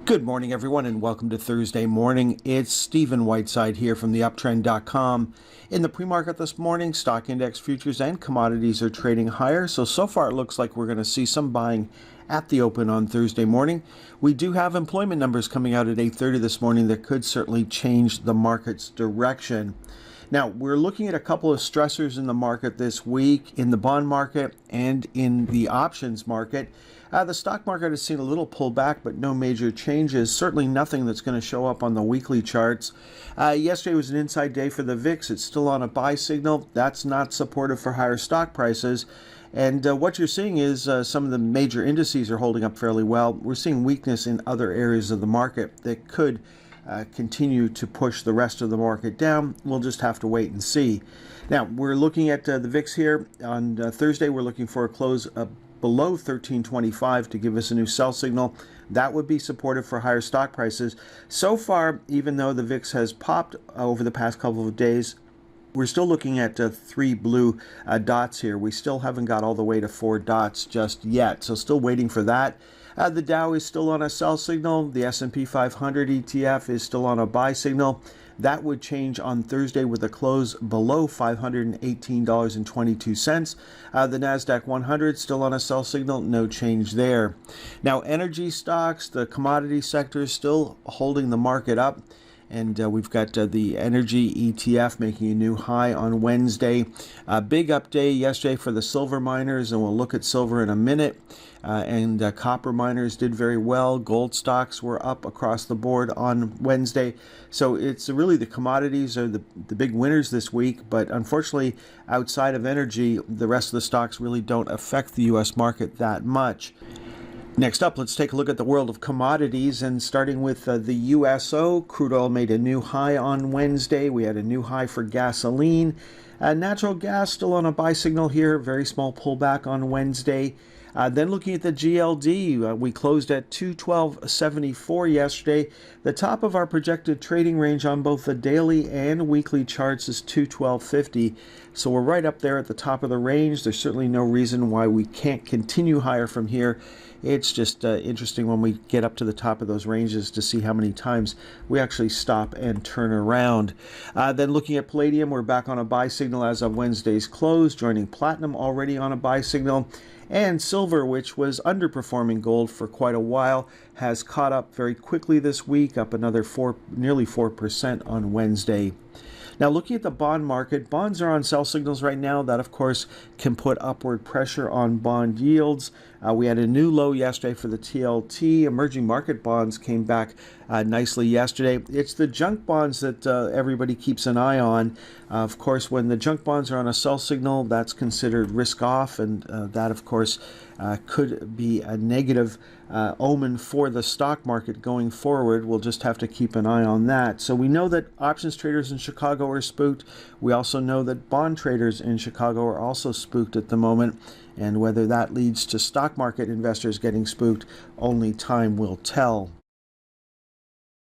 Good morning, everyone, and welcome to Thursday morning. It's Stephen Whiteside here from the Uptrend.com. In the pre-market this morning, stock index futures and commodities are trading higher. So far it looks like we're going to see some buying at the open on Thursday morning. We do have employment numbers coming out at 8:30 this morning that could certainly change the market's direction. Now, we're looking at a couple of stressors in the market this week, in the bond market and in the options market. The stock market has seen a little pullback, but no major changes. Certainly nothing that's going to show up on the weekly charts. Yesterday was an inside day for the VIX. It's still on a buy signal. That's not supportive for higher stock prices. And what you're seeing is some of the major indices are holding up fairly well. We're seeing weakness in other areas of the market that could continue to push the rest of the market down. We'll just have to wait and see. Now, we're looking at the VIX here. On Thursday, we're looking for a close below 1325 to give us a new sell signal. That would be supportive for higher stock prices. So far, even though the VIX has popped over the past couple of days, we're still looking at 3 blue dots here. We still haven't got all the way to 4 dots just yet, so still waiting for that. The Dow is still on a sell signal. The S&P 500 ETF is still on a buy signal. That would change on Thursday with a close below $518.22. The NASDAQ 100 still on a sell signal, no change there. Now, energy stocks, the commodity sector is still holding the market up. And we've got the energy ETF making a new high on Wednesday. Big up day yesterday for the silver miners, and we'll look at silver in a minute. Copper miners did very well. Gold stocks were up across the board on Wednesday. So it's really the commodities are the big winners this week. But unfortunately, outside of energy, the rest of the stocks really don't affect the U.S. market that much. Next up, let's take a look at the world of commodities, and starting with the USO, crude oil made a new high on Wednesday. We had a new high for gasoline. Natural gas still on a buy signal here, very small pullback on Wednesday. Then looking at the GLD, we closed at 212.74 yesterday. The top of our projected trading range on both the daily and weekly charts is 212.50. So we're right up there at the top of the range. There's certainly no reason why we can't continue higher from here. It's just interesting when we get up to the top of those ranges to see how many times we actually stop and turn around. Then looking at palladium, we're back on a buy signal as of Wednesday's close, joining platinum already on a buy signal. And silver, which was underperforming gold for quite a while, has caught up very quickly this week, up another nearly 4% on Wednesday. Now, looking at the bond market, bonds are on sell signals right now. That, of course, can put upward pressure on bond yields. We had a new low yesterday for the TLT. Emerging market bonds came back nicely yesterday. It's the junk bonds that everybody keeps an eye on. Of course, when the junk bonds are on a sell signal, that's considered risk off, and that, of course, could be a negative omen for the stock market going forward. We'll just have to keep an eye on that. So we know that options traders in Chicago are spooked. We also know that bond traders in Chicago are also spooked at the moment. And whether that leads to stock market investors getting spooked, only time will tell.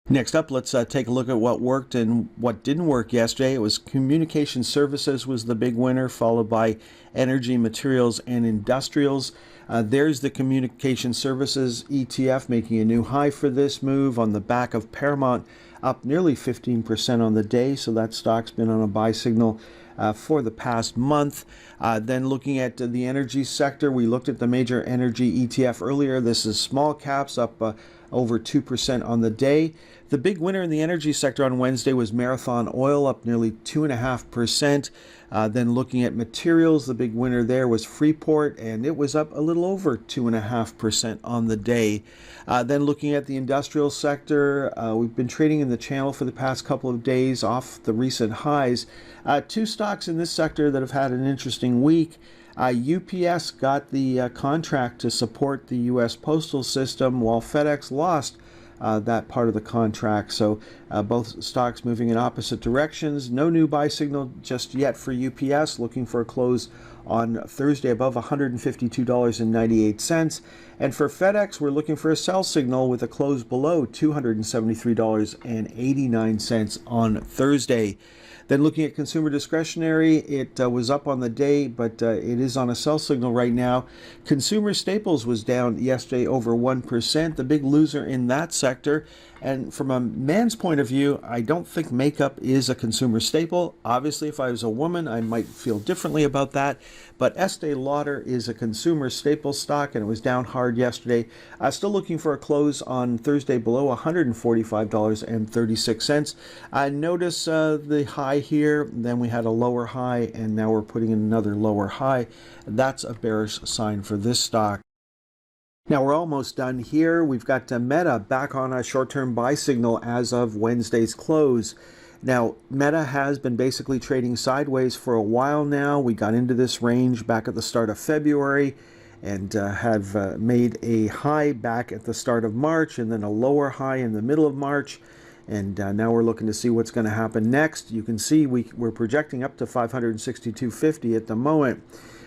Next up, let's take a look at what worked and what didn't work yesterday. It was communication services was the big winner, followed by energy, materials, and industrials. There's the communication services ETF making a new high for this move on the back of Paramount, up nearly 15% on the day. So that stock's been on a buy signal for the past month. Then looking at the energy sector, we looked at the major energy ETF earlier. This is small caps up over 2% on the day. The big winner in the energy sector on Wednesday was Marathon Oil, up nearly 2.5%. Then looking at materials, the big winner there was Freeport, and it was up a little over 2.5% on the day. Then looking at the industrial sector, we've been trading in the channel for the past couple of days off the recent highs. Two stocks in this sector that have had an interesting week. UPS got the contract to support the U.S. postal system, while FedEx lost that part of the contract. So both stocks moving in opposite directions. No new buy signal just yet for UPS, looking for a close on Thursday above $152.98. And for FedEx, we're looking for a sell signal with a close below $273.89 on Thursday. Then looking at consumer discretionary, it was up on the day, but it is on a sell signal right now. Consumer staples was down yesterday over 1%, the big loser in that sector. And from a man's point of view, I don't think makeup is a consumer staple. Obviously, if I was a woman, I might feel differently about that. But Estee Lauder is a consumer staple stock, and it was down hard yesterday. Still looking for a close on Thursday below $145.36. Notice the high here, then we had a lower high, and now we're putting in another lower high. That's a bearish sign for this stock. Now we're almost done here. We've got Meta back on a short-term buy signal as of Wednesday's close. Now, Meta has been basically trading sideways for a while now. We got into this range back at the start of February and have made a high back at the start of March and then a lower high in the middle of March. And now we're looking to see what's going to happen next. You can see we're projecting up to 562.50 at the moment.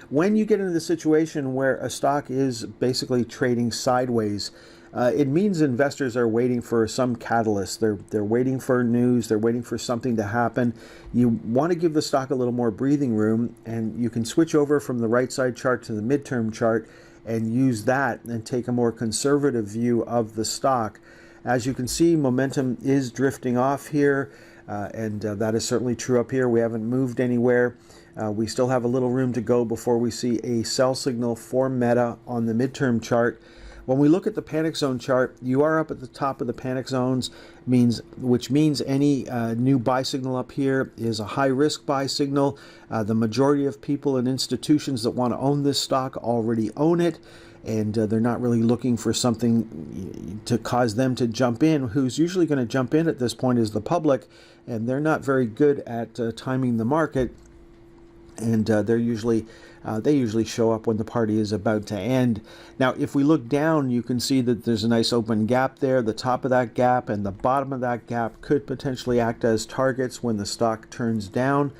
When you get into the situation where a stock is basically trading sideways, it means investors are waiting for some catalyst. They're waiting for news. They're waiting for something to happen. You want to give the stock a little more breathing room, and you can switch over from the right side chart to the midterm chart and use that and take a more conservative view of the stock. As you can see, momentum is drifting off here, and that is certainly true up here. We haven't moved anywhere. We still have a little room to go before we see a sell signal for Meta on the midterm chart. When we look at the panic zone chart, you are up at the top of the panic zones, which means any new buy signal up here is a high risk buy signal. The majority of people and institutions that want to own this stock already own it, and they're not really looking for something to cause them to jump in. Who's usually going to jump in at this point is the public, and they're not very good at timing the market. And they usually show up when the party is about to end. Now, if we look down, you can see that there's a nice open gap there. The top of that gap and the bottom of that gap could potentially act as targets when the stock turns down.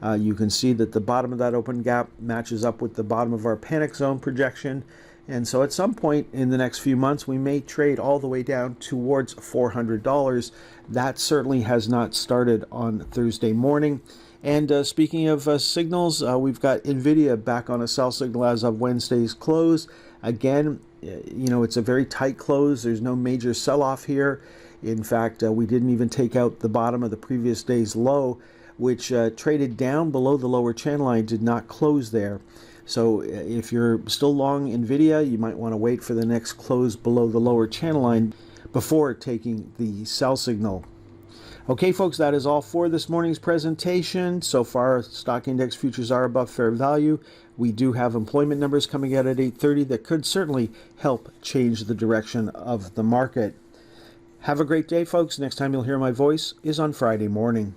You can see that the bottom of that open gap matches up with the bottom of our panic zone projection. And so at some point in the next few months, we may trade all the way down towards $400. That certainly has not started on Thursday morning. And speaking of signals, we've got NVIDIA back on a sell signal as of Wednesday's close. Again, it's a very tight close. There's no major sell-off here. In fact, we didn't even take out the bottom of the previous day's low, which traded down below the lower channel line, did not close there. So if you're still long NVIDIA, you might want to wait for the next close below the lower channel line before taking the sell signal. Okay, folks, that is all for this morning's presentation. So far, stock index futures are above fair value. We do have employment numbers coming out at 8:30 that could certainly help change the direction of the market. Have a great day, folks. Next time you'll hear my voice is on Friday morning.